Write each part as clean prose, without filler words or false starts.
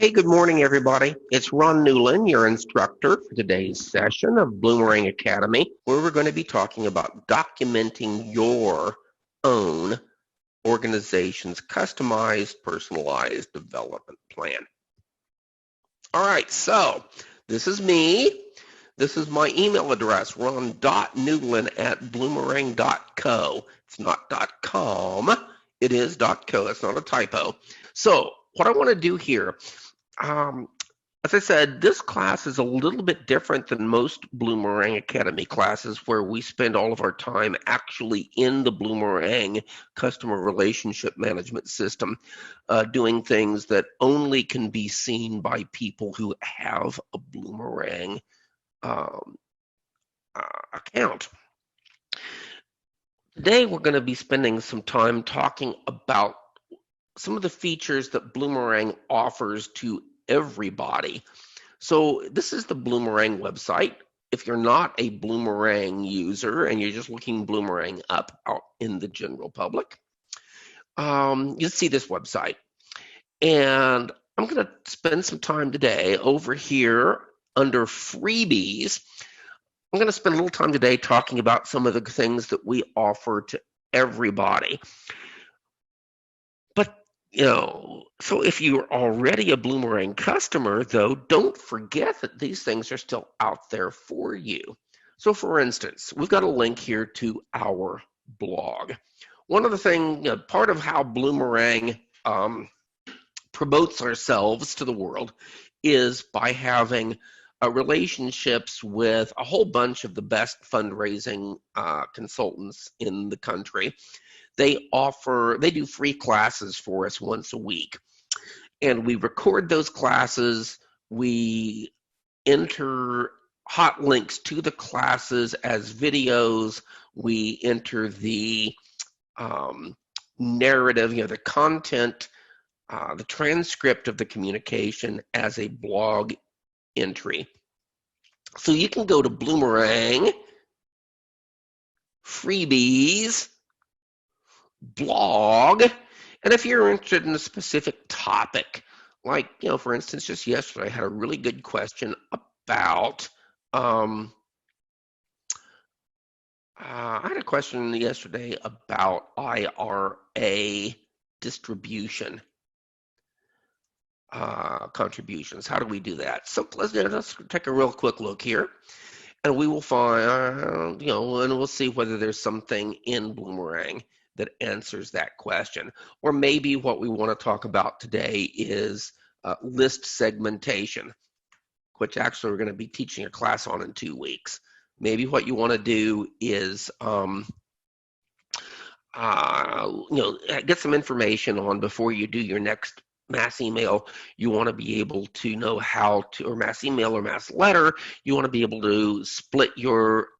Hey, good morning, everybody. It's Ron Newland, your instructor for today's session of Bloomerang Academy, where we're going to be talking about documenting your own organization's customized, personalized development plan. All right, so this is me. This is my email address, ron.newland@bloomerang.co. It's not .com. It is .co. It's not a typo. So what I want to do here, as I said, this class is a little bit different than most Bloomerang Academy classes where we spend all of our time actually in the Bloomerang customer relationship management system, doing things that only can be seen by people who have a Bloomerang account. Today, we're going to be spending some time talking about some of the features that Bloomerang offers to everybody. So this is the Bloomerang website. If you're not a Bloomerang user and you're just looking Bloomerang up out in the general public, you'll see this website. And I'm going to spend some time today over here under freebies. I'm going to spend a little time today talking about some of the things that we offer to everybody. But, so if you're already a Bloomerang customer, though, don't forget that these things are still out there for you. So, for instance, we've got a link here to our blog. One of the things, part of how Bloomerang promotes ourselves to the world is by having relationships with a whole bunch of the best fundraising consultants in the country. They do free classes for us once a week, and we record those classes. We enter hot links to the classes as videos. We enter the narrative, the content, the transcript of the communication as a blog entry. So you can go to Bloomerang, freebies, blog, and if you're interested in a specific topic, like, for instance, just yesterday I had a really good question about, I had a question yesterday about IRA distribution contributions. How do we do that? So let's take a real quick look here, and we will find, and we'll see whether there's something in Bloomerang that answers that question. Or maybe what we want to talk about today is list segmentation, which actually we're going to be teaching a class on in 2 weeks. Maybe what you want to do is get some information on before you do your next mass email. You want to be able to know how to, or mass email or mass letter, you want to be able to split your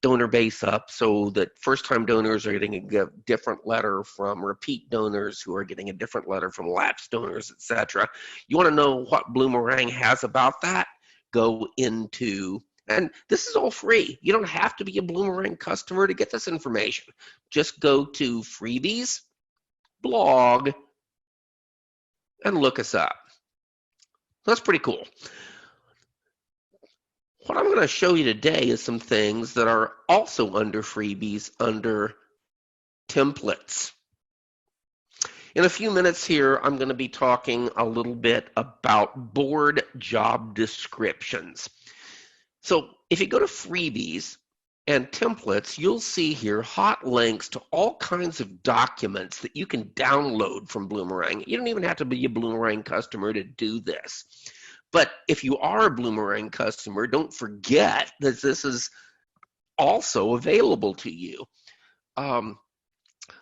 donor base up so that first-time donors are getting a different letter from repeat donors who are getting a different letter from lapsed donors, etc. You want to know what Bloomerang has about that? Go into, and this is all free. You don't have to be a Bloomerang customer to get this information. Just go to freebies, blog, and look us up. That's pretty cool. What I'm going to show you today is some things that are also under freebies, under templates. In a few minutes here, I'm going to be talking a little bit about board job descriptions. So if you go to freebies and templates, you'll see here hot links to all kinds of documents that you can download from Bloomerang. You don't even have to be a Bloomerang customer to do this. But if you are a Bloomerang customer, don't forget that this is also available to you.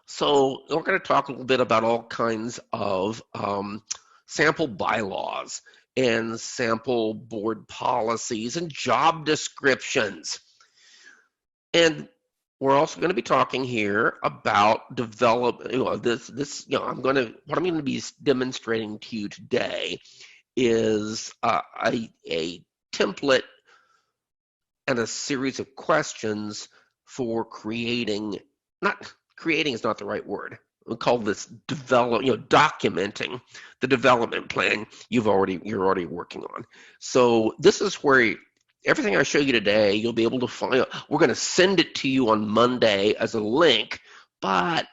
So we're going to talk a little bit about all kinds of sample bylaws and sample board policies and job descriptions. And we're also going to be talking here about what I'm going to be demonstrating to you today is a template and a series of questions for creating is not the right word. we call this documenting the development plan you're already working on. So this is where everything I show you today, you'll be able to find. We're going to send it to you on Monday as a link, but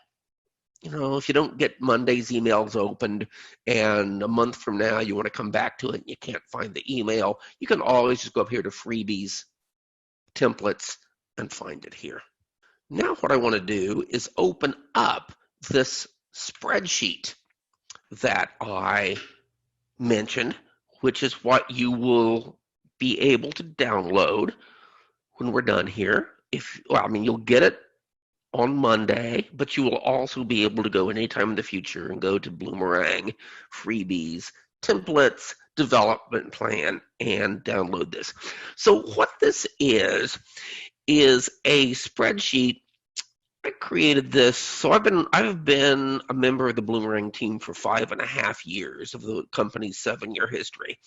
if you don't get Monday's emails opened and a month from now you want to come back to it and you can't find the email, you can always just go up here to freebies, templates, and find it here. Now what I want to do is open up this spreadsheet that I mentioned, which is what you will be able to download when we're done here. You'll get it on Monday, but you will also be able to go anytime in the future and go to Bloomerang, freebies, templates, development plan, and download this. So what this is a spreadsheet. I created this. So I've been a member of the Bloomerang team for 5.5 years of the company's 7-year history.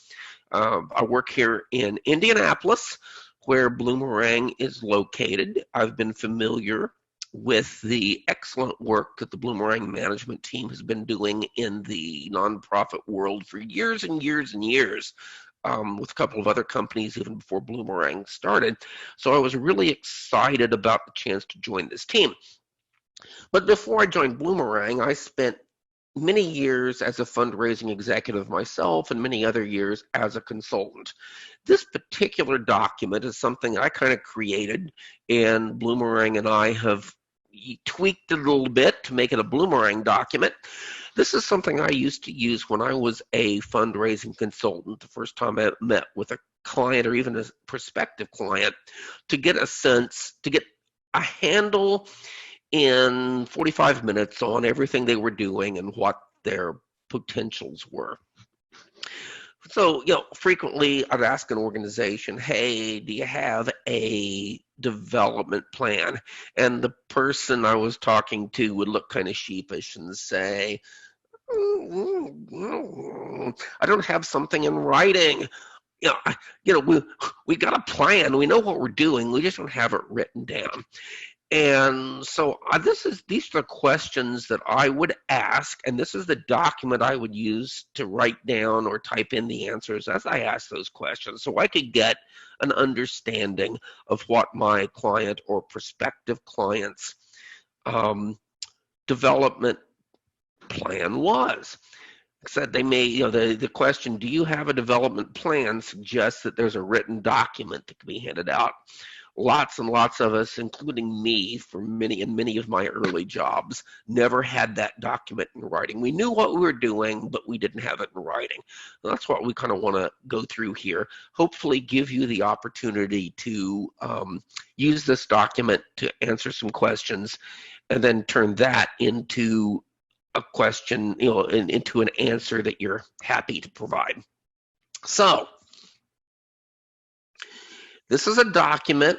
I work here in Indianapolis, where Bloomerang is located. I've been familiar with the excellent work that the Bloomerang management team has been doing in the nonprofit world for years and years and years, with a couple of other companies even before Bloomerang started. So I was really excited about the chance to join this team. But before I joined Bloomerang, I spent many years as a fundraising executive myself and many other years as a consultant. This particular document is something I kind of created, and Bloomerang and I have tweaked it a little bit to make it a Bloomerang document. This is something I used to use when I was a fundraising consultant, the first time I met with a client or even a prospective client, to get a handle in 45 minutes on everything they were doing and what their potentials were. So, frequently I'd ask an organization, hey, do you have a development plan? And the person I was talking to would look kind of sheepish and say, I don't have something in writing. We got a plan. We know what we're doing. We just don't have it written down. And so these are the questions that I would ask, and this is the document I would use to write down or type in the answers as I ask those questions, so I could get an understanding of what my client or prospective client's development plan was. Said they may, the question, do you have a development plan, suggests that there's a written document that can be handed out. Lots and lots of us, including me, for many of my early jobs, never had that document in writing. We knew what we were doing, but we didn't have it in writing. And that's what we kind of want to go through here. Hopefully give you the opportunity to use this document to answer some questions and then turn that into a question, into an answer that you're happy to provide. So, this is a document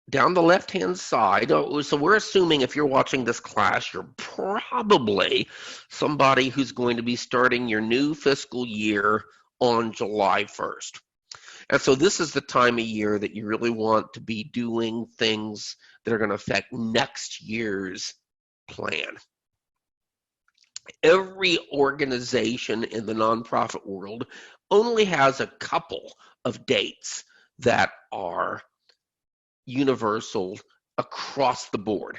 down the left-hand side. So we're assuming if you're watching this class, you're probably somebody who's going to be starting your new fiscal year on July 1st. And so this is the time of year that you really want to be doing things that are going to affect next year's plan. Every organization in the nonprofit world only has a couple of dates that are universal across the board.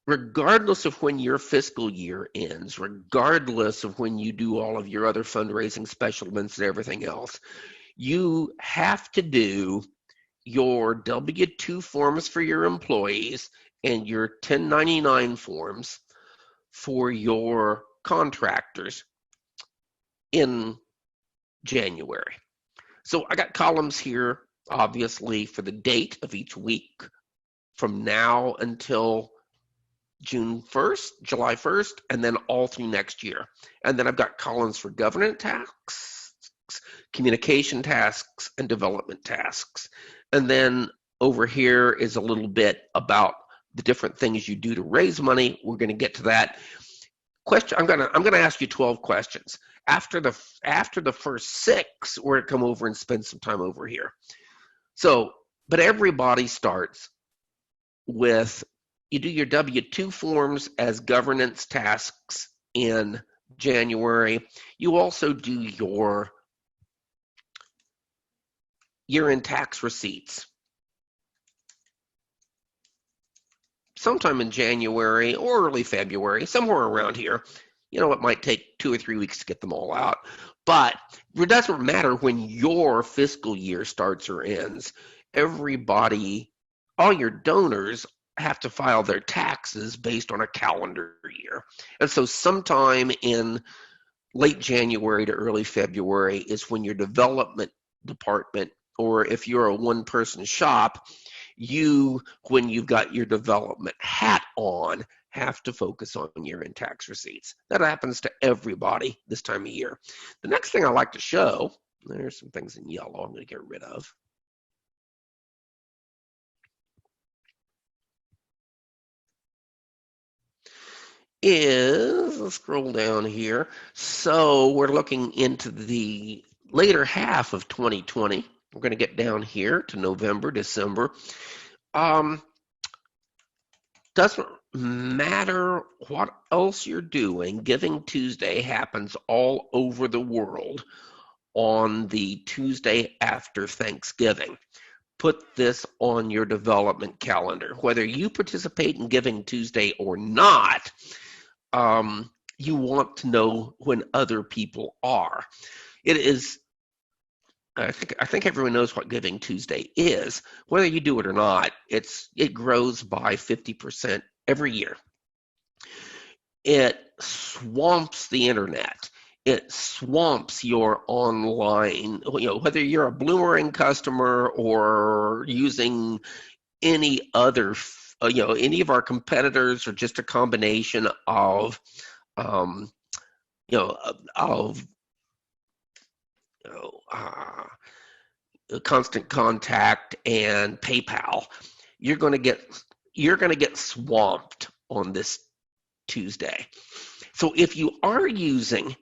Regardless of when your fiscal year ends, regardless of when you do all of your other fundraising special events and everything else, you have to do your W-2 forms for your employees and your 1099 forms for your contractors in January. So I got columns here, obviously, for the date of each week from now until June 1st, July 1st, and then all through next year. And then I've got columns for governance tasks, communication tasks, and development tasks. And then over here is a little bit about the different things you do to raise money. We're going to get to that. I'm going to ask you 12 questions. After the first 6, we're going to come over and spend some time over here. So, but everybody starts with, you do your W-2 forms as governance tasks in January. You also do your year-end tax receipts sometime in January or early February, somewhere around here. You know, it might take 2 or 3 weeks to get them all out, but it doesn't matter when your fiscal year starts or ends. Everybody, all your donors have to file their taxes based on a calendar year. And so sometime in late January to early February is when your development department, or if you're a one-person shop, when you've got your development hat on, have to focus on year-end tax receipts. That happens to everybody this time of year. The next thing I like to show, there's some things in yellow I'm going to get rid of. Let's scroll down here. So we're looking into the later half of 2020. We're going to get down here to November, December. Doesn't matter what else you're doing, Giving Tuesday happens all over the world on the Tuesday after Thanksgiving. Put this on your development calendar. Whether you participate in Giving Tuesday or not, you want to know when other people are. It is, I think everyone knows what Giving Tuesday is. Whether you do it or not, it grows by 50% every year. It swamps the internet. It swamps your online, whether you're a Bloomerang customer or using any other, any of our competitors, or just a combination of, Constant Contact and PayPal, you're going to get swamped on this Tuesday. So if you are using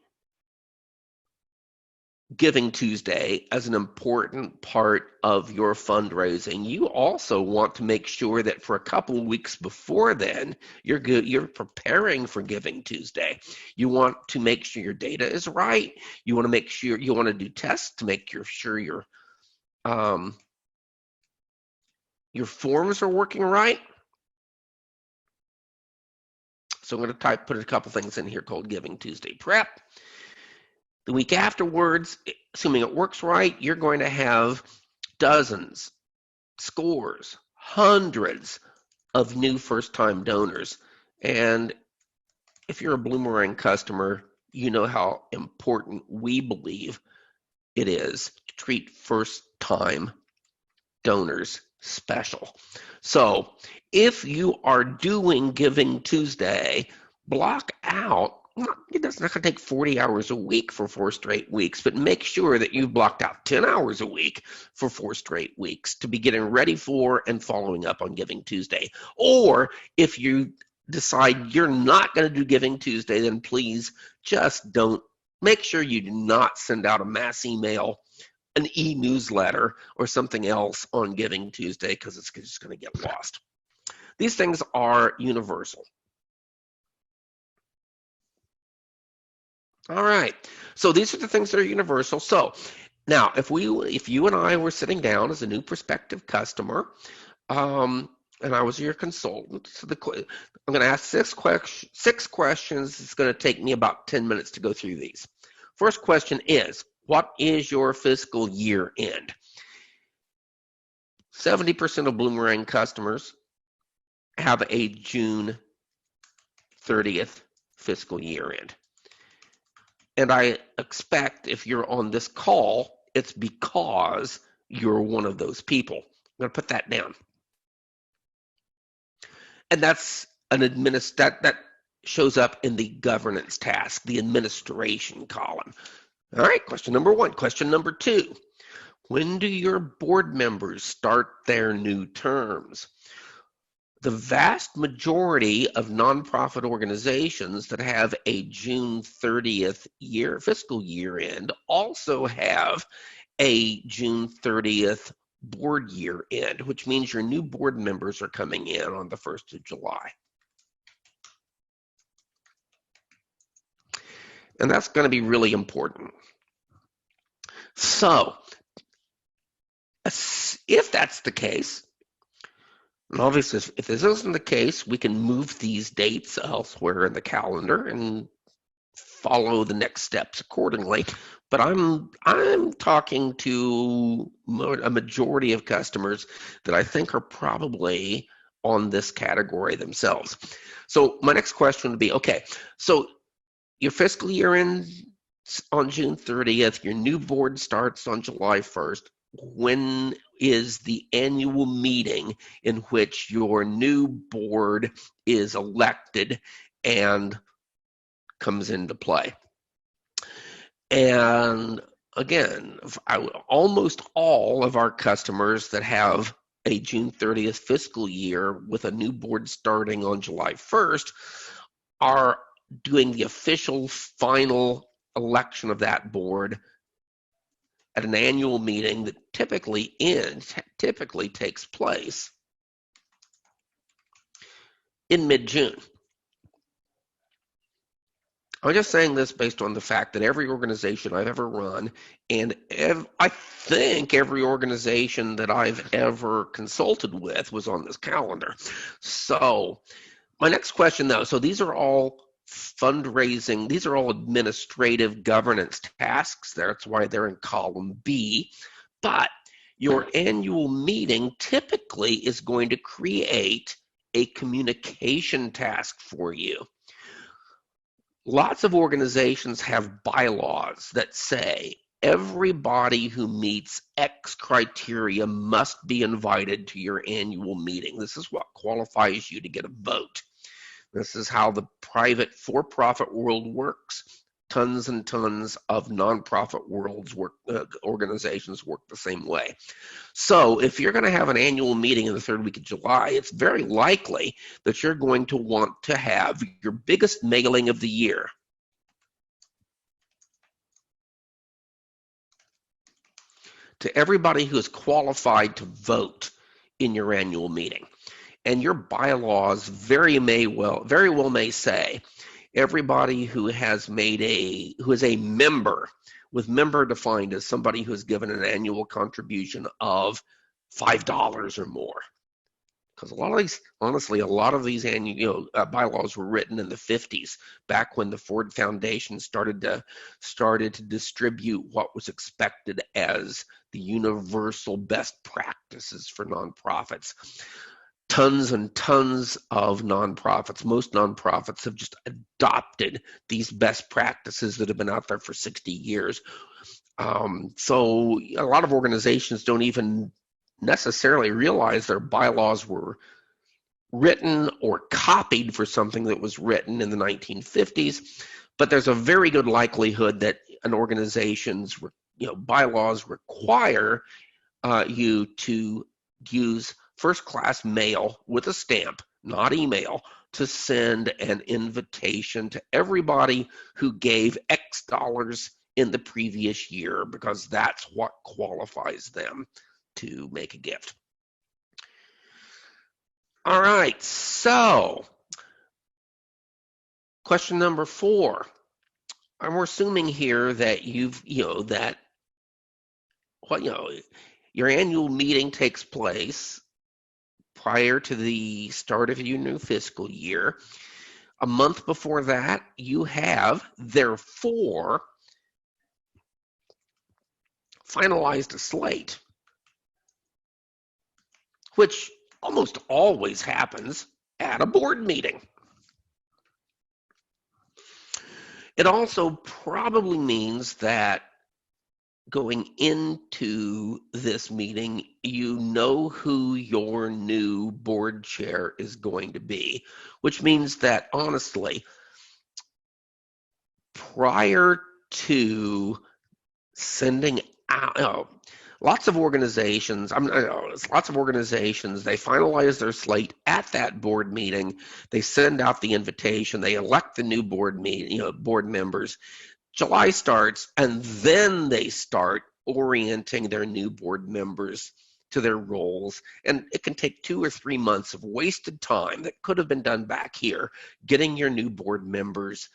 Giving Tuesday as an important part of your fundraising, you also want to make sure that for a couple of weeks before then, you're preparing for Giving Tuesday. You want to make sure your data is right. You want to make sure, you want to do tests to make sure your forms are working right. So I'm going to put a couple things in here called Giving Tuesday Prep. The week afterwards, assuming it works right, you're going to have dozens, scores, hundreds of new first-time donors. And if you're a Bloomerang customer, you know how important we believe it is to treat first-time donors special. So if you are doing Giving Tuesday, block out, it's not going to take 40 hours a week for 4 straight weeks, but make sure that you've blocked out 10 hours a week for 4 straight weeks to be getting ready for and following up on Giving Tuesday. Or if you decide you're not going to do Giving Tuesday, then please just don't. Make sure you do not send out a mass email, an e-newsletter, or something else on Giving Tuesday, because it's just going to get lost. These things are universal. All right, so these are the things that are universal. So now, if you and I were sitting down as a new prospective customer, and I was your consultant, so I'm going to ask 6 questions. It's going to take me about 10 minutes to go through these. First question is, what is your fiscal year end? 70% of Bloomerang customers have a June 30th fiscal year end. And I expect if you're on this call, it's because you're one of those people. I'm going to put that down. And that's that shows up in the governance task, the administration column. All right, question number 1. Question number 2, when do your board members start their new terms? The vast majority of nonprofit organizations that have a June 30th fiscal year end also have a June 30th board year end, which means your new board members are coming in on the 1st of July. And that's going to be really important. So, if that's the case, and obviously if this isn't the case, we can move these dates elsewhere in the calendar and follow the next steps accordingly. But I'm talking to a majority of customers that I think are probably on this category themselves. So my next question would be, okay, so your fiscal year ends on June 30th, your new board starts on July 1st. When is the annual meeting in which your new board is elected and comes into play? And again, almost all of our customers that have a June 30th fiscal year with a new board starting on July 1st are doing the official final election of that board at an annual meeting that typically takes place in mid-June. I'm just saying this based on the fact that every organization I've ever run, and I think every organization that I've ever consulted with was on this calendar. So my next question though, so these are all fundraising, these are all administrative governance tasks. That's why they're in column B. But your annual meeting typically is going to create a communication task for you. Lots of organizations have bylaws that say everybody who meets X criteria must be invited to your annual meeting. This is what qualifies you to get a vote. This is how the private for-profit world works. Tons and tons of nonprofit organizations work the same way. So if you're going to have an annual meeting in the third week of July, it's very likely that you're going to want to have your biggest mailing of the year. To everybody who is qualified to vote in your annual meeting. And your bylaws very well may say everybody who is a member, with member defined as somebody who has given an annual contribution of $5 or more. Because a lot of these annual bylaws were written in the 50s, back when the Ford Foundation started to distribute what was expected as the universal best practices for nonprofits. Tons and tons of nonprofits, most nonprofits have just adopted these best practices that have been out there for 60 years. So a lot of organizations don't even necessarily realize their bylaws were written or copied for something that was written in the 1950s, but there's a very good likelihood that an organization's bylaws require you to use first-class mail with a stamp, not email, to send an invitation to everybody who gave X dollars in the previous year, because that's what qualifies them to make a gift. All right, so question number 4. I'm assuming here that your annual meeting takes place prior to the start of your new fiscal year. A month before that, you have, therefore, finalized a slate, which almost always happens at a board meeting. It also probably means that going into this meeting, you know who your new board chair is going to be, which means that, honestly, prior to sending out, lots of organizations, they finalize their slate at that board meeting. They send out the invitation. They elect the new board members. July starts, and then they start orienting their new board members to their roles, and it can take 2 or 3 months of wasted time that could have been done back here, getting your new board members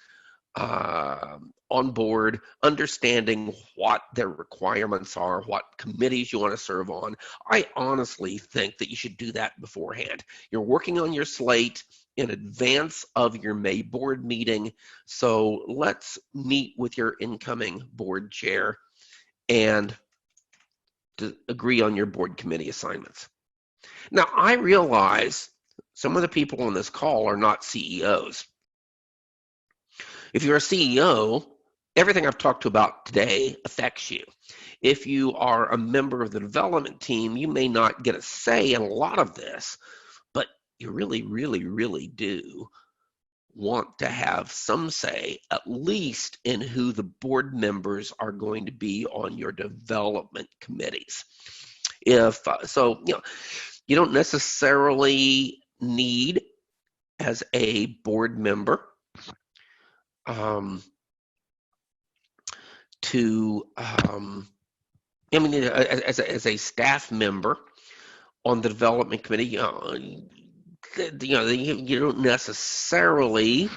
on board, understanding what their requirements are, what committees you want to serve on. I honestly think that you should do that beforehand. You're working on your slate in advance of your May board meeting, so let's meet with your incoming board chair and to agree on your board committee assignments. Now, I realize some of the people on this call are not CEOs. If you're a CEO, everything I've talked about today affects you. If you are a member of the development team, you may not get a say in a lot of this, but you really, really, really do want to have some say, at least in who the board members are going to be on your development committees. If so, you don't necessarily need, as a board member, as a staff member on the development committee, you don't necessarily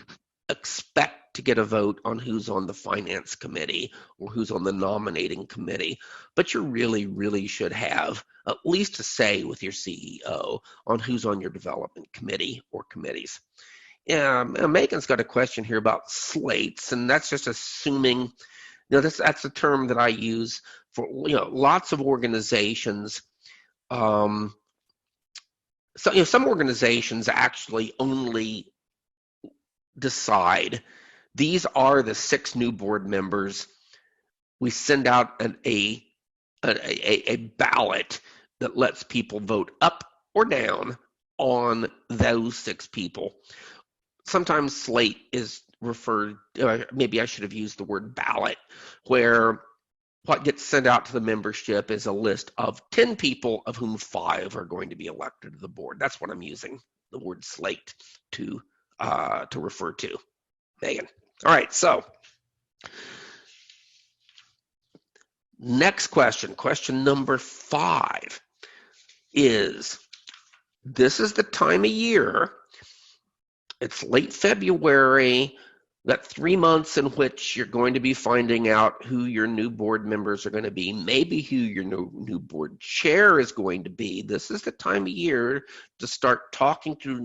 expect to get a vote on who's on the finance committee or who's on the nominating committee, but you really, really should have at least a say with your CEO on who's on your development committee or committees. Megan's got a question here about slates, and that's just assuming, that's a term that I use for, lots of organizations. So, some organizations actually only decide these are the 6 new board members. We send out a ballot that lets people vote up or down on those 6 people. Sometimes slate is referred, maybe I should have used the word ballot, where what gets sent out to the membership is a list of 10 people, of whom 5 are going to be elected to the board. That's what I'm using the word slate to refer to, Megan. All right, so next question number 5 is, this is the time of year, it's late February, got 3 months in which you're going to be finding out who your new board members are going to be, maybe who your new board chair is going to be. This is the time of year to start talking to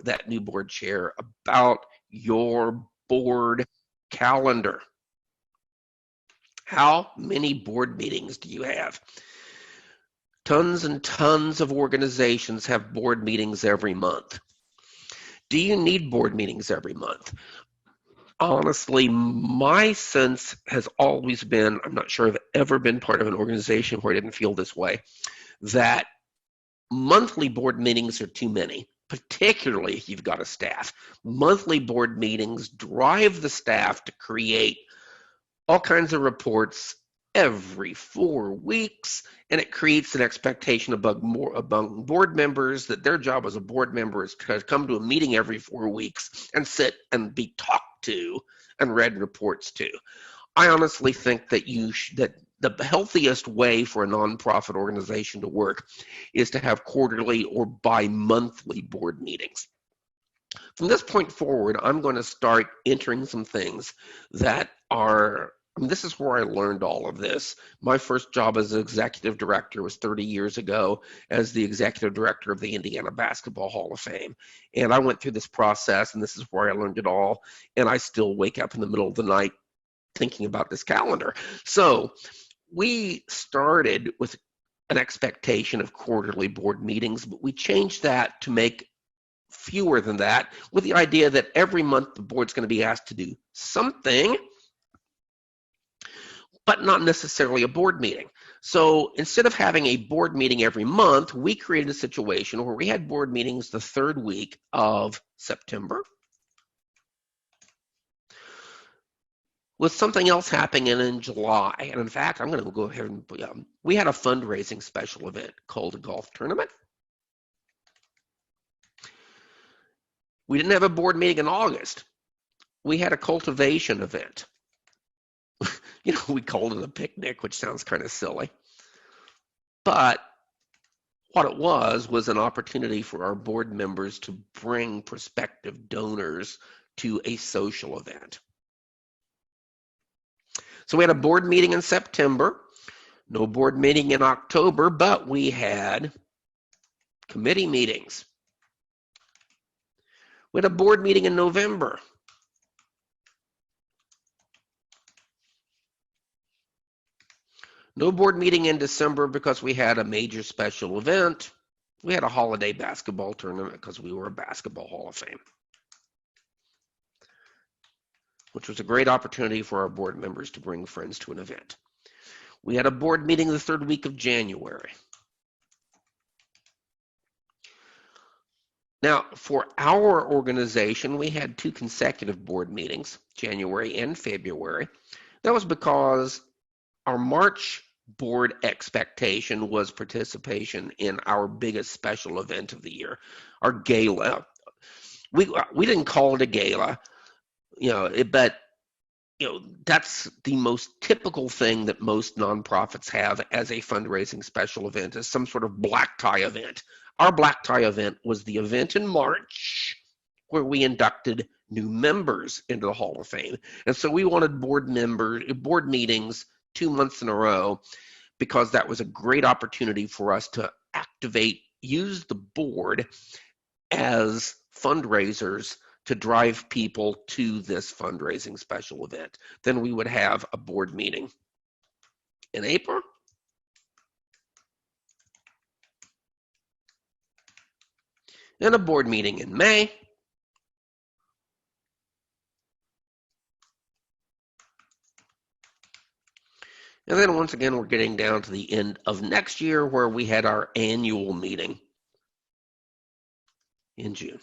that new board chair about your board calendar. How many board meetings do you have? Tons and tons of organizations have board meetings every month. Do you need board meetings every month? Honestly, my sense has always been, I'm not sure I've ever been part of an organization where I didn't feel this way, that monthly board meetings are too many, particularly if you've got a staff. Monthly board meetings drive the staff to create all kinds of reports every 4 weeks, and it creates an expectation among board members that their job as a board member is to come to a meeting every 4 weeks and sit and be talked to and read reports to. I honestly think that that the healthiest way for a nonprofit organization to work is to have quarterly or bi-monthly board meetings. From this point forward, I'm going to start entering some things that are, this is where I learned all of this. My first job as executive director was 30 years ago as the executive director of the Indiana Basketball Hall of Fame. And I went through this process, and this is where I learned it all. And I still wake up in the middle of the night thinking about this calendar. So we started with an expectation of quarterly board meetings, but we changed that to make fewer than that, with the idea that every month the board's going to be asked to do something, but not necessarily a board meeting. So instead of having a board meeting every month, we created a situation where we had board meetings the 3rd week of September, with something else happening in July. And in fact, I'm going to go ahead and, we had a fundraising special event called a golf tournament. We didn't have a board meeting in August. We had a cultivation event. We called it a picnic, which sounds kind of silly. But What it was an opportunity for our board members to bring prospective donors to a social event. So we had a board meeting in September, no board meeting in October, but we had committee meetings. We had a board meeting in November. No board meeting in December because we had a major special event. We had a holiday basketball tournament because we were a Basketball Hall of Fame, which was a great opportunity for our board members to bring friends to an event. We had a board meeting the third week of January. Now, for our organization, we had 2 consecutive board meetings, January and February. That was because our March board expectation was participation in our biggest special event of the year, our gala. We didn't call it a gala, but that's the most typical thing that most nonprofits have as a fundraising special event, is some sort of black tie event. Our black tie event was the event in March where we inducted new members into the Hall of Fame. And so we wanted board meetings 2 months in a row because that was a great opportunity for us to use the board as fundraisers to drive people to this fundraising special event. Then we would have a board meeting in April, and a board meeting in May, and then once again we're getting down to the end of next year where we had our annual meeting in June.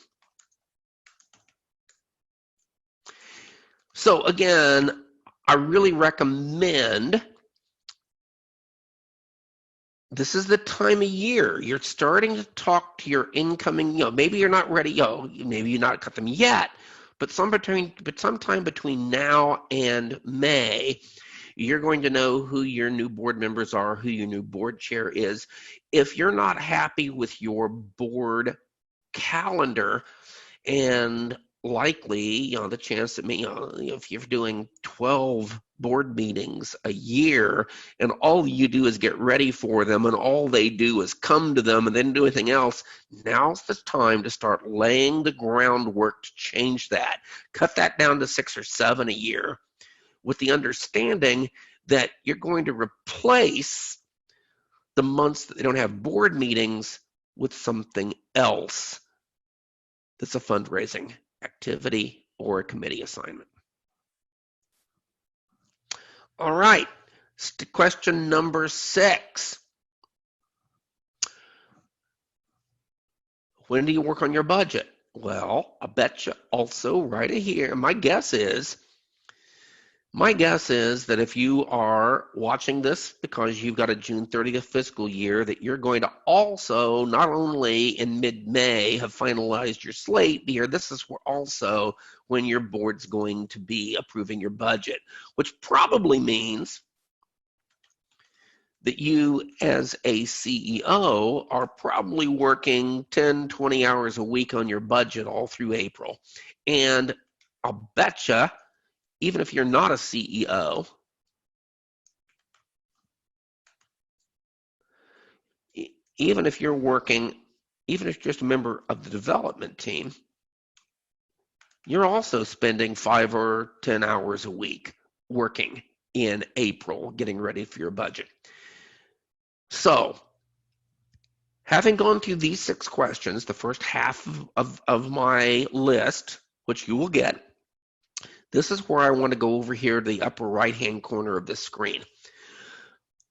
So again, I really recommend, this is the time of year you're starting to talk to your incoming, maybe you're not ready, maybe you're not cut them yet, but sometime between now and May, you're going to know who your new board members are, who your new board chair is. If you're not happy with your board calendar, and likely, the chance that if you're doing 12 board meetings a year and all you do is get ready for them and all they do is come to them and then do anything else, now's the time to start laying the groundwork to change that. Cut that down to 6 or 7 a year with the understanding that you're going to replace the months that they don't have board meetings with something else that's a fundraising activity or a committee assignment. All right, question number 6. When do you work on your budget? Well, I bet you also right here, my guess is that if you are watching this because you've got a June 30th fiscal year, that you're going to also, not only in mid-May, have finalized your slate here, this is also when your board's going to be approving your budget, which probably means that you as a CEO are probably working 10, 20 hours a week on your budget all through April. And I'll bet you, even if you're not a CEO, even if you're just a member of the development team, you're also spending 5 or 10 hours a week working in April, getting ready for your budget. So, having gone through these 6 questions, the first half of my list, which you will get, this is where I want to go over here to the upper right-hand corner of the screen.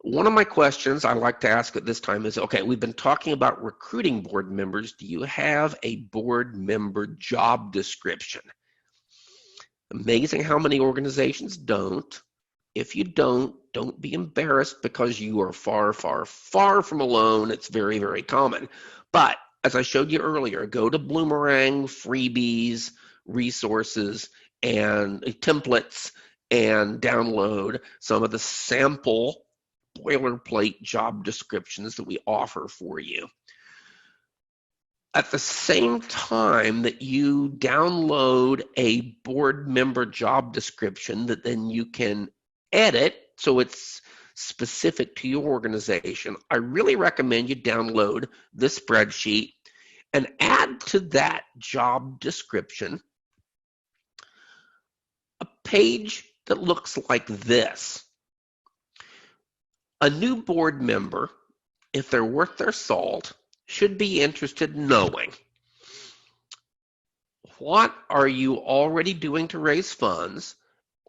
One of my questions I like to ask at this time is, okay, we've been talking about recruiting board members. Do you have a board member job description? Amazing how many organizations don't. If you don't be embarrassed because you are far, far, far from alone. It's very, very common. But as I showed you earlier, go to Bloomerang, freebies, resources, and templates, and download some of the sample boilerplate job descriptions that we offer for you. At the same time that you download a board member job description that then you can edit so it's specific to your organization, I really recommend you download this spreadsheet and add to that job description a page that looks like this. A new board member, if they're worth their salt, should be interested in knowing what are you already doing to raise funds?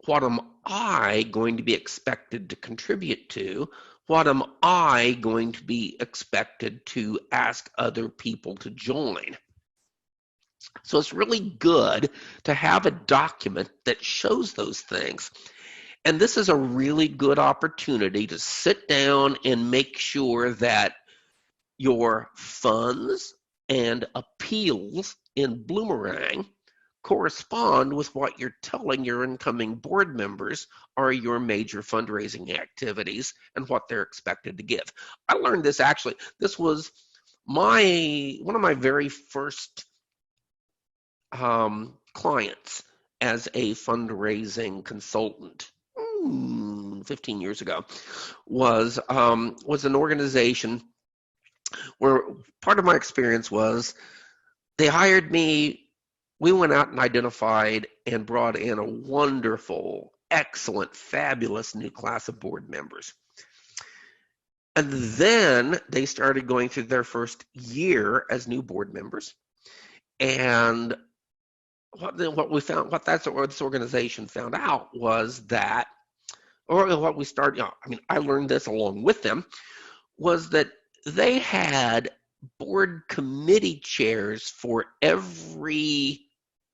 What am I going to be expected to contribute to? What am I going to be expected to ask other people to join? So it's really good to have a document that shows those things. And this is a really good opportunity to sit down and make sure that your funds and appeals in Bloomerang correspond with what you're telling your incoming board members are your major fundraising activities and what they're expected to give. I learned this actually. This was one of my very first clients as a fundraising consultant. 15 years ago was an organization where part of my experience was they hired me. We went out and identified and brought in a wonderful, excellent, fabulous new class of board members. And then they started going through their first year as new board members. And what this organization found out was that, or what we started, I learned this along with them, was that they had board committee chairs for every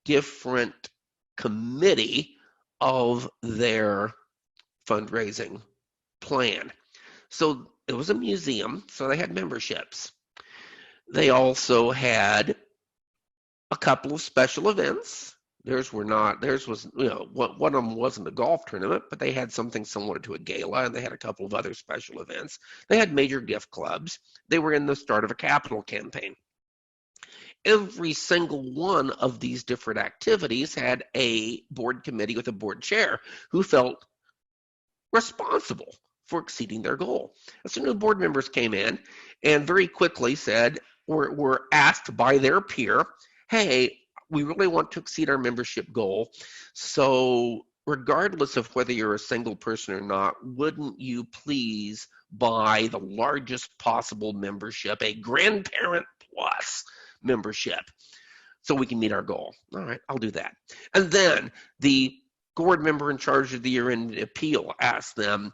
different committee of their fundraising plan. So it was a museum, so they had memberships. They also had a couple of special events. Theirs was, one of them wasn't a golf tournament, but they had something similar to a gala, and they had a couple of other special events. They had major gift clubs. They were in the start of a capital campaign. Every single one of these different activities had a board committee with a board chair who felt responsible for exceeding their goal. And so new board members came in and very quickly said, were asked by their peer, hey, we really want to exceed our membership goal. So regardless of whether you're a single person or not, wouldn't you please buy the largest possible membership, a grandparent plus membership, so we can meet our goal? All right, I'll do that. And then the board member in charge of the year-end appeal asked them,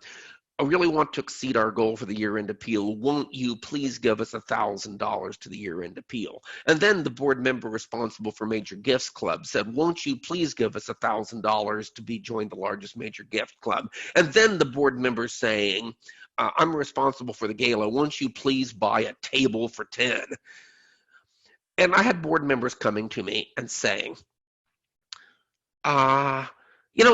I really want to exceed our goal for the year-end appeal. Won't you please give us $1,000 to the year-end appeal? And then the board member responsible for Major Gifts Club said, won't you please give us $1,000 to join the largest major gift club? And then the board member saying, I'm responsible for the gala. Won't you please buy a table for 10? And I had board members coming to me and saying,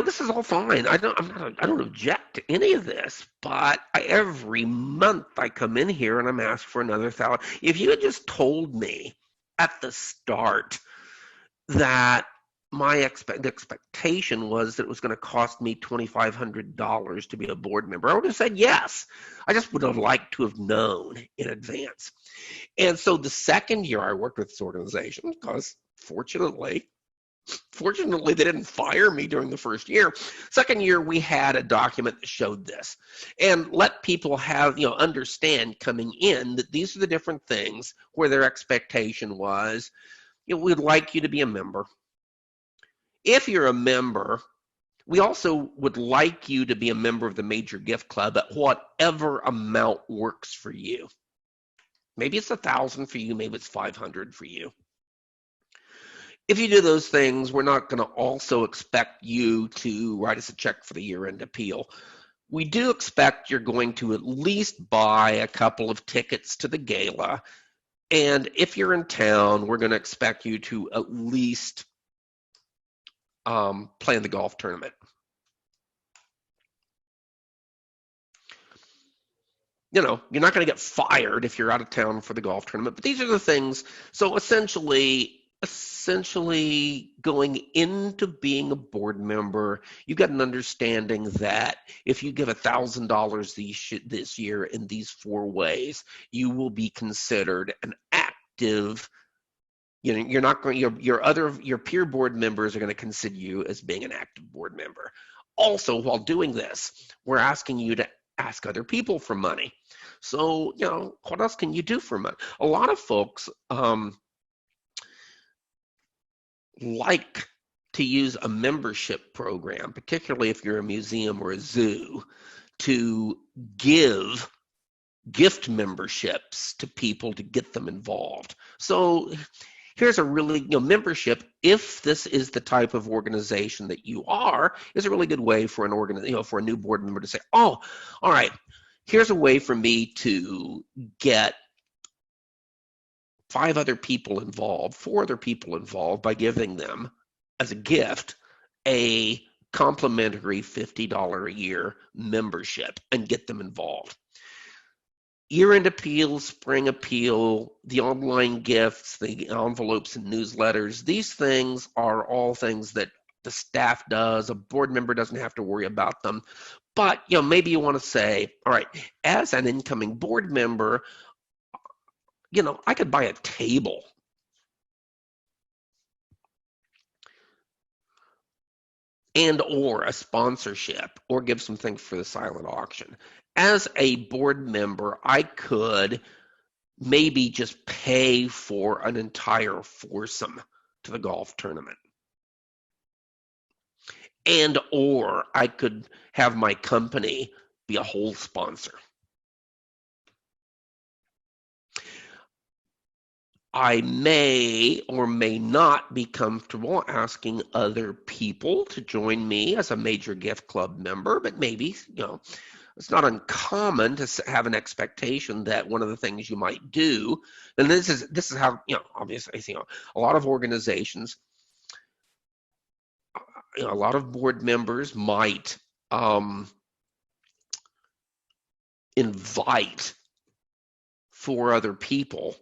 this is all fine. I don't object to any of this, but every month I come in here and I'm asked for another $1,000. If you had just told me at the start that the expectation was that it was going to cost me $2,500 to be a board member, I would have said yes. I just would have liked to have known in advance. And so the second year I worked with this organization, because fortunately, they didn't fire me during the first year. Second year, we had a document that showed this and let people understand coming in that these are the different things where their expectation was, we'd like you to be a member. If you're a member, we also would like you to be a member of the Major Gift Club at whatever amount works for you. Maybe it's $1,000 for you, maybe it's $500 for you. If you do those things, we're not going to also expect you to write us a check for the year-end appeal. We do expect you're going to at least buy a couple of tickets to the gala. And if you're in town, we're going to expect you to at least play in the golf tournament. you're not going to get fired if you're out of town for the golf tournament, but these are the things. So essentially going into being a board member, you got an understanding that if you give $1,000 this year in these 4 ways, you will be considered an active. You're not going. Your peer board members are going to consider you as being an active board member. Also, while doing this, we're asking you to ask other people for money. So, what else can you do for money? A lot of folks like to use a membership program, particularly if you're a museum or a zoo, to give gift memberships to people to get them involved. So here's a really, membership, if this is the type of organization that you are, is a really good way for for a new board member to say, oh, all right, here's a way for me to get 4 other people involved by giving them as a gift a complimentary $50 a year membership and get them involved. Year-end appeal, spring appeal, the online gifts, the envelopes and newsletters, these things are all things that the staff does. A board member doesn't have to worry about them. But, maybe you want to say, all right, as an incoming board member, I could buy a table and or a sponsorship or give some things for the silent auction. As a board member, I could maybe just pay for an entire foursome to the golf tournament. And or I could have my company be a whole sponsor. I may or may not be comfortable asking other people to join me as a major gift club member, but maybe, it's not uncommon to have an expectation that one of the things you might do, and this is how, obviously, a lot of organizations, a lot of board members might invite 4 other people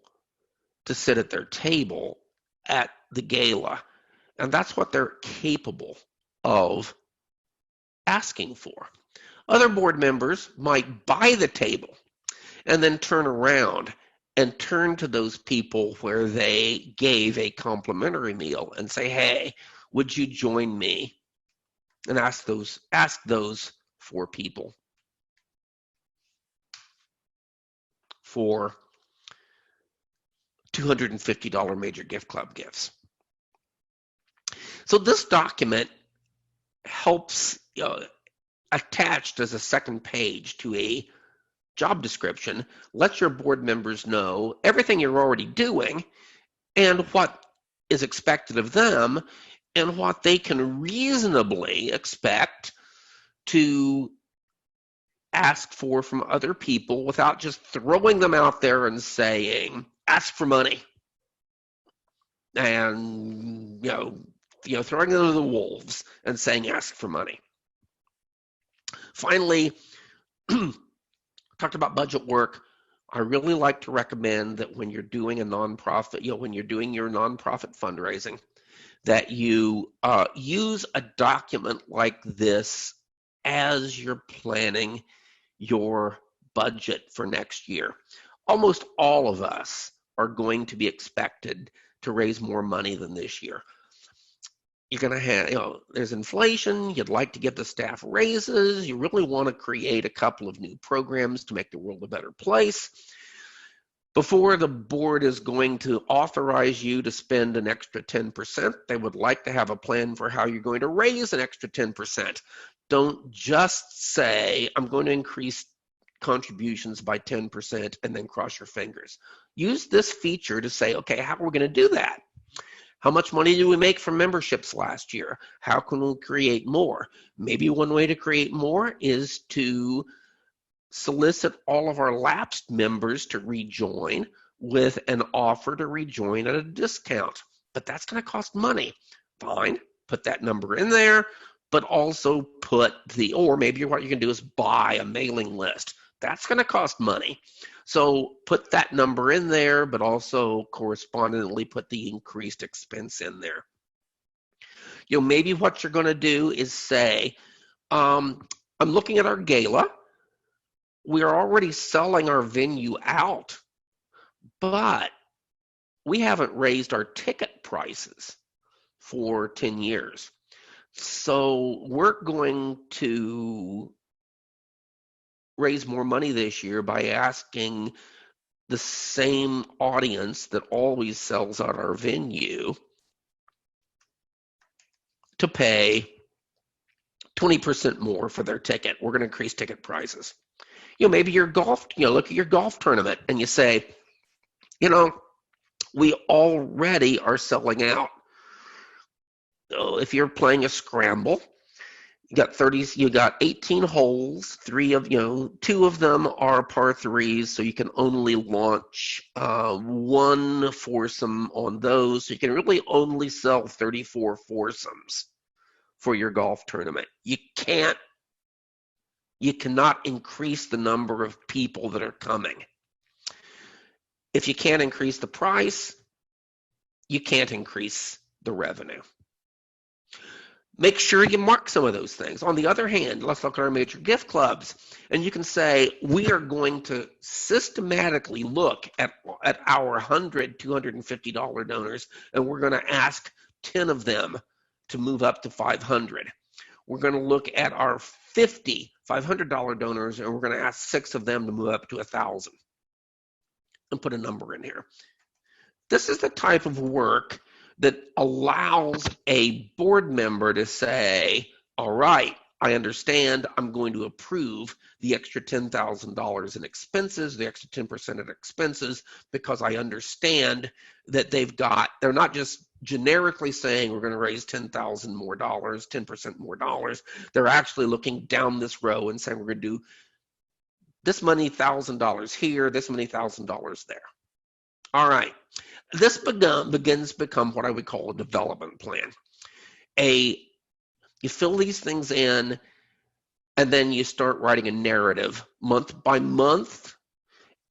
to sit at their table at the gala. And that's what they're capable of asking for. Other board members might buy the table and then turn around and turn to those people where they gave a complimentary meal and say, hey, would you join me? And ask those 4 people for $250 major gift club gifts. So this document helps, attached as a second page to a job description, lets your board members know everything you're already doing and what is expected of them and what they can reasonably expect to ask for from other people without just throwing them out there and saying, ask for money, and throwing them to the wolves and saying ask for money. Finally, talked about budget work. I really like to recommend that when you're doing a nonprofit, when you're doing your nonprofit fundraising, that you use a document like this as you're planning your budget for next year. Almost all of us are going to be expected to raise more money than this year. You're going to have, there's inflation, you'd like to give the staff raises, you really want to create a couple of new programs to make the world a better place. Before the board is going to authorize you to spend an extra 10%, they would like to have a plan for how you're going to raise an extra 10%. Don't just say, I'm going to increase contributions by 10% and then cross your fingers. Use this feature to say, okay, how are we going to do that? How much money did we make from memberships last year? How can we create more? Maybe one way to create more is to solicit all of our lapsed members to rejoin with an offer to rejoin at a discount. But that's going to cost money. Fine, put that number in there, but also put or maybe what you can do is buy a mailing list. That's going to cost money. So put that number in there, but also correspondingly put the increased expense in there. Maybe what you're going to do is say, I'm looking at our gala. We are already selling our venue out, but we haven't raised our ticket prices for 10 years. So we're going to raise more money this year by asking the same audience that always sells out our venue to pay 20% more for their ticket. We're going to increase ticket prices. Maybe your golf, look at your golf tournament and you say, we already are selling out. So if you're playing a scramble, you got 18 holes, two of them are par threes, so you can only launch one foursome on those. So you can really only sell 34 foursomes for your golf tournament. You cannot increase the number of people that are coming. If you can't increase the price, you can't increase the revenue. Make sure you mark some of those things. On the other hand, let's look at our major gift clubs. And you can say, we are going to systematically look at our $100, $250 donors, and we're going to ask 10 of them to move up to 500. We're going to look at our $500 donors, and we're going to ask 6 of them to move up to 1,000 and put a number in here. This is the type of work that allows a board member to say, all right, I understand, I'm going to approve the extra $10,000 in expenses, the extra 10% in expenses, because I understand that they're not just generically saying we're going to raise $10,000 more dollars, 10% more dollars. They're actually looking down this row and saying we're going to do this many $1,000 here, this many $1,000 there. All right. This begins to become what I would call a development plan. You fill these things in, and then you start writing a narrative month by month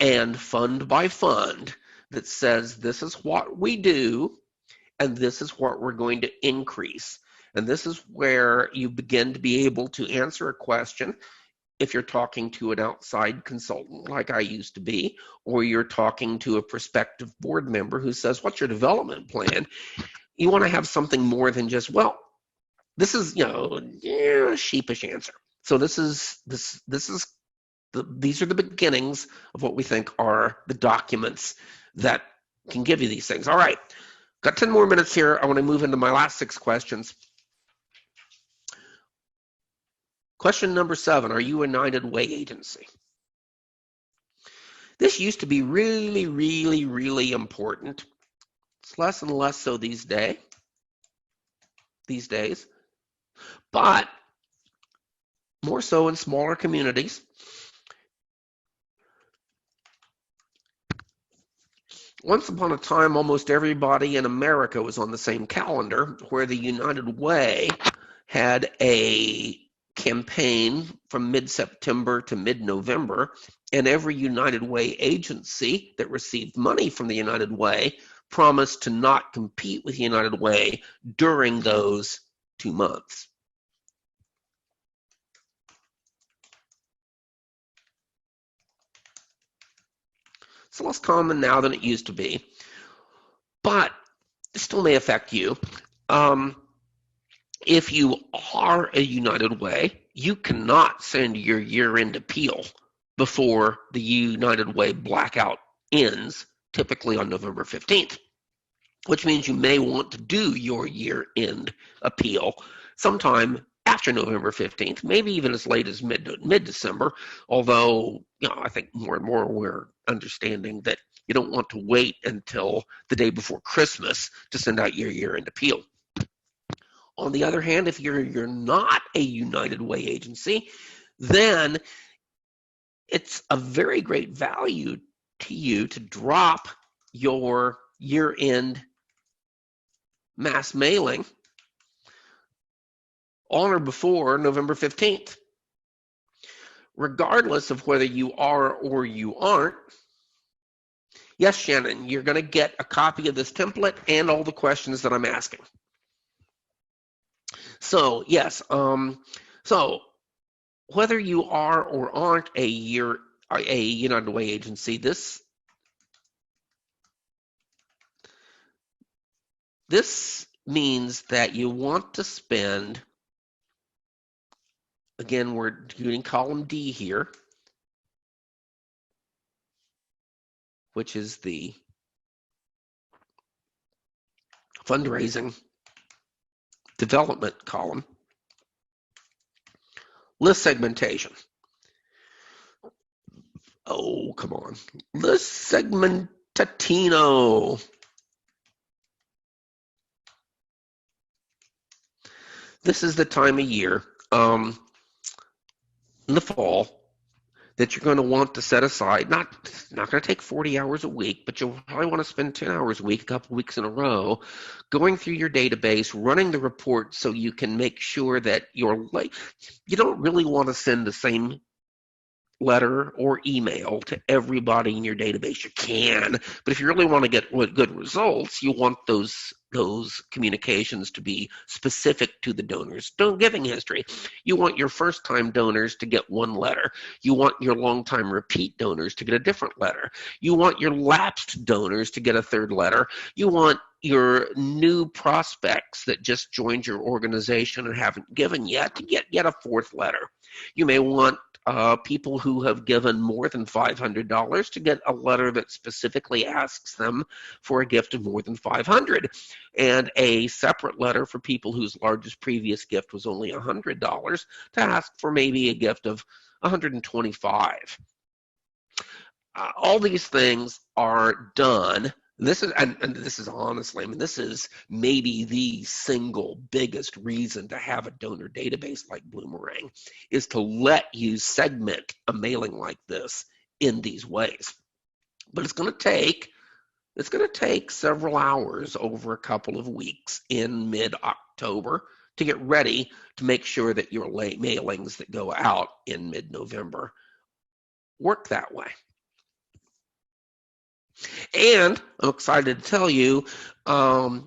and fund by fund that says this is what we do, and this is what we're going to increase. And this is where you begin to be able to answer a question. If you're talking to an outside consultant like I used to be, or you're talking to a prospective board member who says, what's your development plan? You want to have something more than just, well, this is, a sheepish answer. So these are the beginnings of what we think are the documents that can give you these things. All right, got 10 more minutes here. I want to move into my last 6 questions. Question number 7, are you a United Way agency? This used to be really, really, really important. It's less and less so these days. But more so in smaller communities. Once upon a time, almost everybody in America was on the same calendar, where the United Way had a campaign from mid-September to mid-November, and every United Way agency that received money from the United Way promised to not compete with the United Way during those 2 months. It's less common now than it used to be, but it still may affect you. If you are a United Way, you cannot send your year-end appeal before the United Way blackout ends, typically on November 15th, which means you may want to do your year-end appeal sometime after November 15th, maybe even as late as mid-December, although I think more and more we're understanding that you don't want to wait until the day before Christmas to send out your year-end appeal. On the other hand, if you're not a United Way agency, then it's a very great value to you to drop your year-end mass mailing on or before November 15th. regardless of whether you are or you aren't, yes, Shannon, you're going to get a copy of this template and all the questions that I'm asking. So yes, so whether you are or aren't a United Way agency, this means that you want to spend, again, we're doing column D here, which is the fundraising development column. List segmentation. Oh, come on. List segmentatino. This is the time of year in the fall that you're going to want to set aside, not going to take 40 hours a week, but you'll probably want to spend 10 hours a week, a couple weeks in a row, going through your database, running the report so you can make sure that you don't really want to send the same letter or email to everybody in your database. You can, but if you really want to get good results, you want those communications to be specific to the donor's giving history. You want your first-time donors to get one letter. You want your long-time repeat donors to get a different letter. You want your lapsed donors to get a third letter. You want your new prospects that just joined your organization and haven't given yet to get yet a fourth letter. You may want people who have given more than $500 to get a letter that specifically asks them for a gift of more than $500, and a separate letter for people whose largest previous gift was only $100 to ask for maybe a gift of $125. All these things are done. This is, and this is honestly, I mean, this is maybe the single biggest reason to have a donor database like Bloomerang, is to let you segment a mailing like this in these ways. But it's going to take several hours over a couple of weeks in mid-October to get ready to make sure that your mailings that go out in mid-November work that way. And I'm excited to tell you,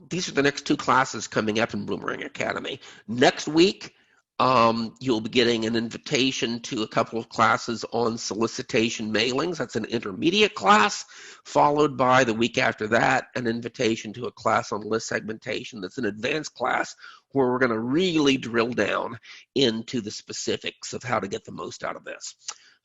these are the next two classes coming up in Bloomerang Academy. Next week, you'll be getting an invitation to a couple of classes on solicitation mailings. That's an intermediate class, followed by the week after that, an invitation to a class on list segmentation. That's an advanced class where we're going to really drill down into the specifics of how to get the most out of this.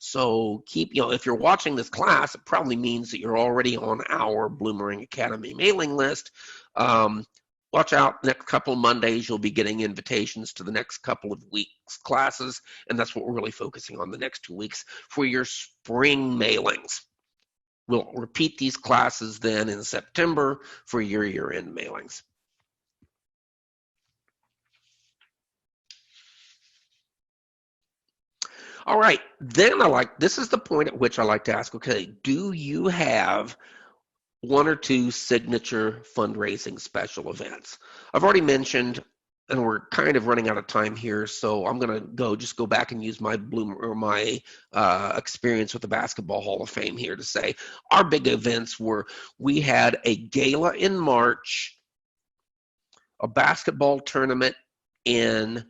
So if you're watching this class, it probably means that you're already on our Bloomerang Academy mailing list. Watch out, next couple of Mondays, you'll be getting invitations to the next couple of weeks classes, and that's what we're really focusing on the next 2 weeks for your spring mailings. We'll repeat these classes then in September for your year-end mailings. All right, then this is the point at which I like to ask, okay, do you have one or two signature fundraising special events? I've already mentioned, and we're kind of running out of time here, so I'm going to go back and use my experience with the Basketball Hall of Fame here to say our big events were, we had a gala in March, a basketball tournament in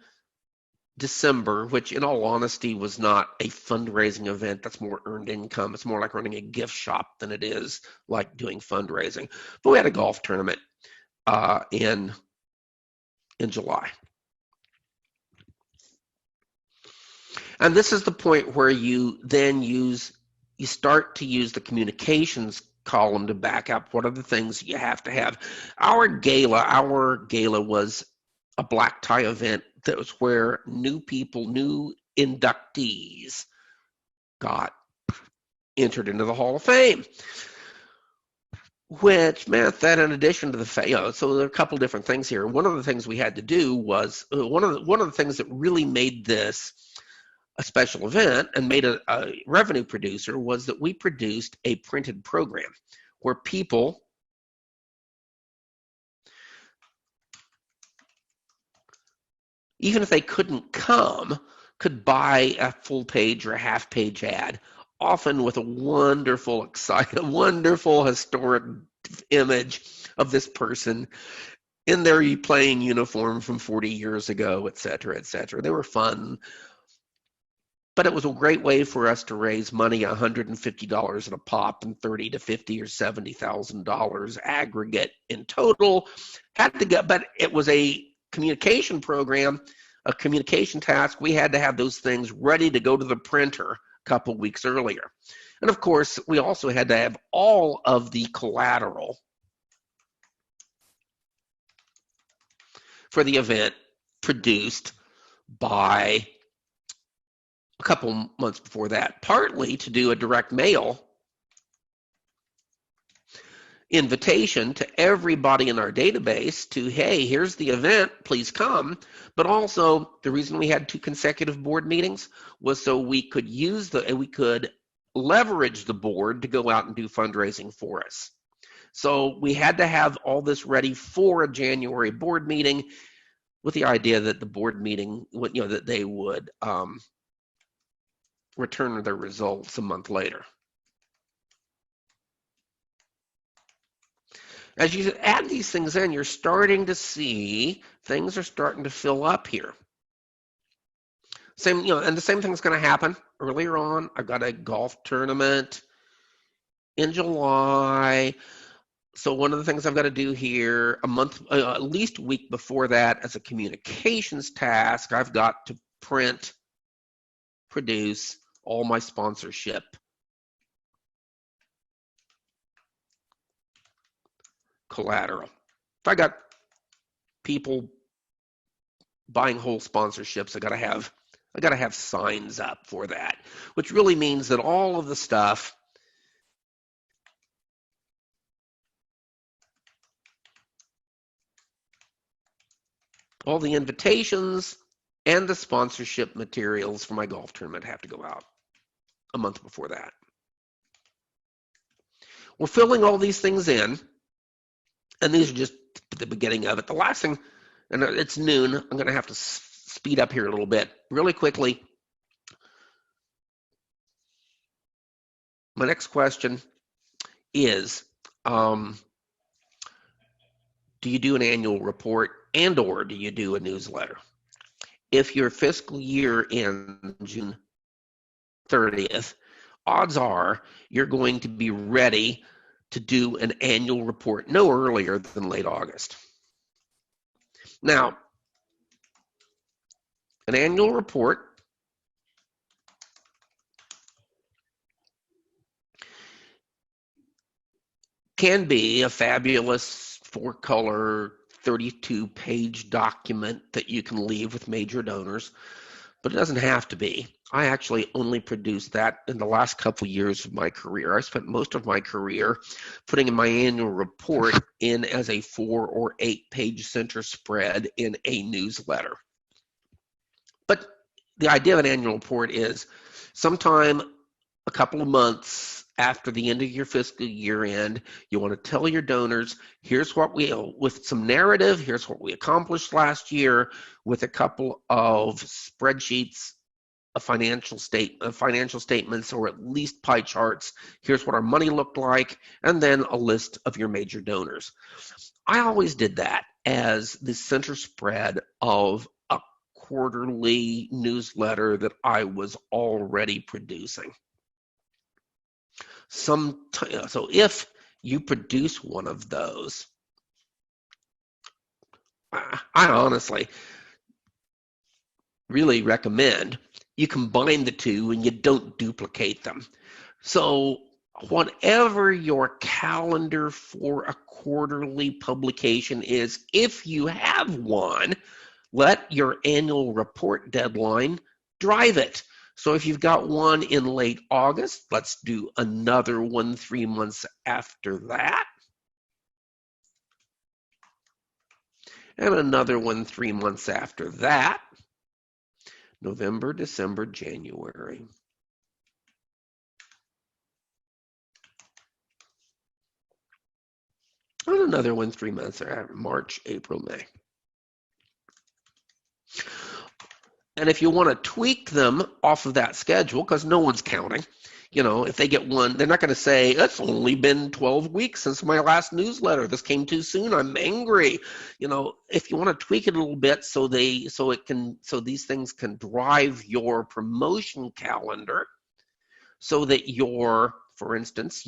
December, which in all honesty was not a fundraising event. That's more earned income. It's more like running a gift shop than it is like doing fundraising. But we had a golf tournament in July. And this is the point where you then start to use the communications column to back up what are the things you have to have. Our gala was a black tie event that was where new inductees got entered into the Hall of Fame, which meant that in addition to the so there are a couple different things here. One of the things we had to do was one of the things that really made this a special event and made a revenue producer was that we produced a printed program where people even if they couldn't come, could buy a full page or a half page ad, often with a wonderful, exciting, wonderful historic image of this person in their playing uniform from 40 years ago, et cetera, et cetera. They were fun, but it was a great way for us to raise money, $150 at a pop, and 30 to 50 or $70,000 aggregate in total. Had to get, but it was a communication program, a communication task. We had to have those things ready to go to the printer a couple weeks earlier. And of course, we also had to have all of the collateral for the event produced by a couple months before that, partly to do a direct mail invitation to everybody in our database to, hey, here's the event, please come. But also the reason we had 2 consecutive board meetings was so we could we could leverage the board to go out and do fundraising for us. So we had to have all this ready for a January board meeting, with the idea that the board meeting would, that they would return their results a month later. As you add these things in, you're starting to see things are starting to fill up here. Same, and the same thing's going to happen earlier on. I've got a golf tournament in July. So one of the things I've got to do here, a month, at least a week before that, as a communications task, I've got to produce all my sponsorship collateral. If I got people buying whole sponsorships, I gotta have signs up for that, which really means that all of the stuff, all the invitations and the sponsorship materials for my golf tournament have to go out a month before that. We're filling all these things in, and these are just the beginning of it. The last thing, and it's noon, I'm going to have to speed up here a little bit. Really quickly, my next question is, do you do an annual report and/or do you do a newsletter? If your fiscal year ends June 30th, odds are you're going to be ready to do an annual report no earlier than late August. Now, an annual report can be a fabulous 4-color, 32-page document that you can leave with major donors, but it doesn't have to be. I actually only produced that in the last couple years of my career. I spent most of my career putting in my annual report in as a 4 or 8-page center spread in a newsletter. But the idea of an annual report is sometime a couple of months after the end of your fiscal year end, you want to tell your donors, here's what with some narrative, here's what we accomplished last year, with a couple of spreadsheets, financial statements, or at least pie charts. Here's what our money looked like, and then a list of your major donors. I always did that as the center spread of a quarterly newsletter that I was already producing. So if you produce one of those, I honestly really recommend you combine the two and you don't duplicate them. So whatever your calendar for a quarterly publication is, if you have one, let your annual report deadline drive it. So if you've got one in late August, let's do another one 3 months after that. And another one 3 months after that. November, December, January. And another one 3 months after, March, April, May. And if you want to tweak them off of that schedule, because no one's counting, you know, if they get one, they're not going to say, it's only been 12 weeks since my last newsletter. This came too soon. I'm angry. You know, if you want to tweak it a little bit so these things can drive your promotion calendar so that for instance,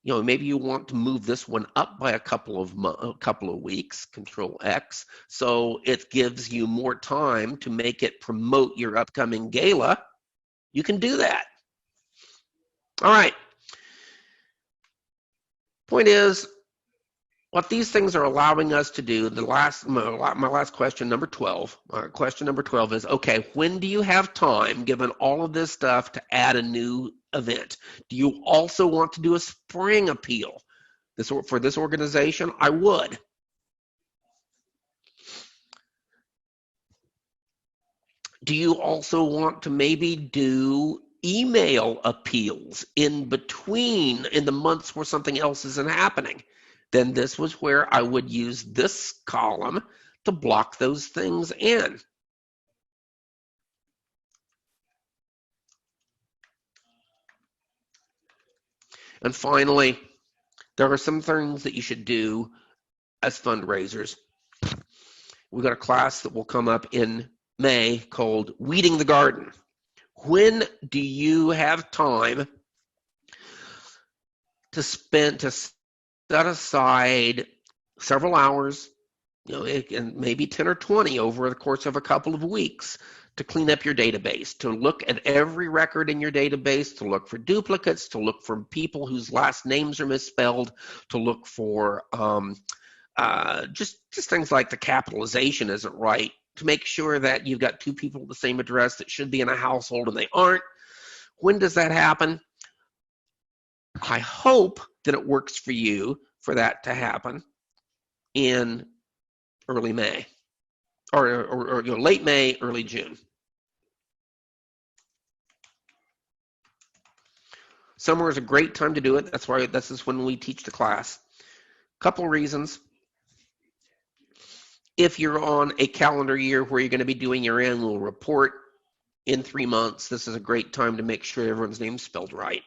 maybe you want to move this one up by a couple of weeks, Control X, so it gives you more time to make it promote your upcoming gala. You can do that. All right. Point is, what these things are allowing us to do, my last question, number 12. Question number 12 is, okay, when do you have time, given all of this stuff, to add a new event? Do you also want to do a spring appeal? For this organization, I would. Do you also want to maybe do email appeals in between, in the months where something else isn't happening? Then this was where I would use this column to block those things in. And finally, there are some things that you should do as fundraisers. We've got a class that will come up in May called Weeding the Garden. When do you have time to set aside several hours, and maybe 10 or 20 over the course of a couple of weeks, to clean up your database, to look at every record in your database, to look for duplicates, to look for people whose last names are misspelled, to look for just things like the capitalization isn't right, to make sure that you've got two people with the same address that should be in a household and they aren't. When does that happen? I hope that it works for you for that to happen in early May, or late May, early June. Summer is a great time to do it. That's why this is when we teach the class. Couple reasons. If you're on a calendar year where you're going to be doing your annual report in 3 months, this is a great time to make sure everyone's name's spelled right.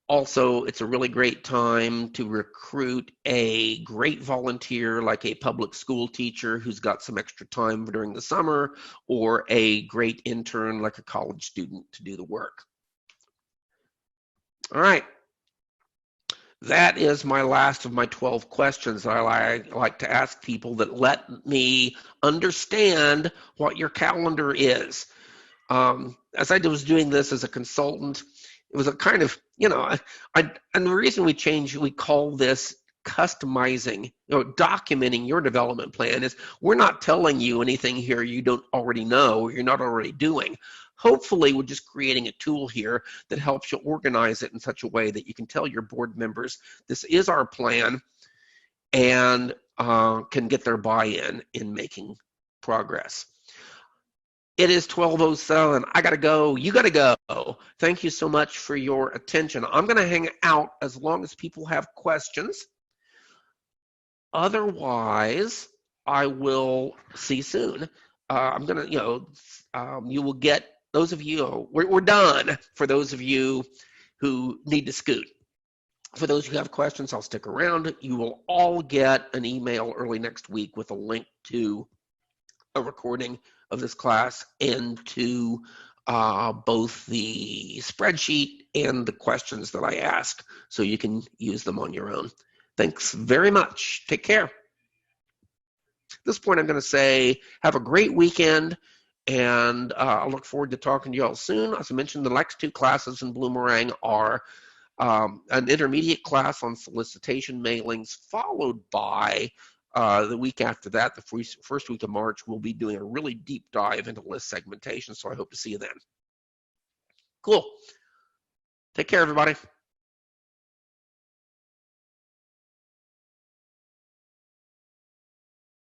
Also, it's a really great time to recruit a great volunteer like a public school teacher who's got some extra time during the summer, or a great intern like a college student to do the work. All right. That is my last of my 12 questions that I like to ask people that let me understand what your calendar is. As I was doing this as a consultant, it was a kind of, and the reason we call this customizing, documenting your development plan, is we're not telling you anything here you don't already know or you're not already doing. Hopefully, we're just creating a tool here that helps you organize it in such a way that you can tell your board members, this is our plan, and can get their buy-in in making progress. It is 12:07. I got to go. You got to go. Thank you so much for your attention. I'm going to hang out as long as people have questions. Otherwise, I will see you soon. I'm going to, you will get, those of you, we're done for those of you who need to scoot. For those who have questions, I'll stick around. You will all get an email early next week with a link to a recording of this class and to both the spreadsheet and the questions that I ask, so you can use them on your own. Thanks very much. Take care. At this point, I'm going to say have a great weekend, and I look forward to talking to you all soon. As I mentioned, the next 2 classes in Bloomerang are an intermediate class on solicitation mailings, followed by the week after that, the first week of March, we'll be doing a really deep dive into list segmentation, so I hope to see you then. Cool. Take care, everybody.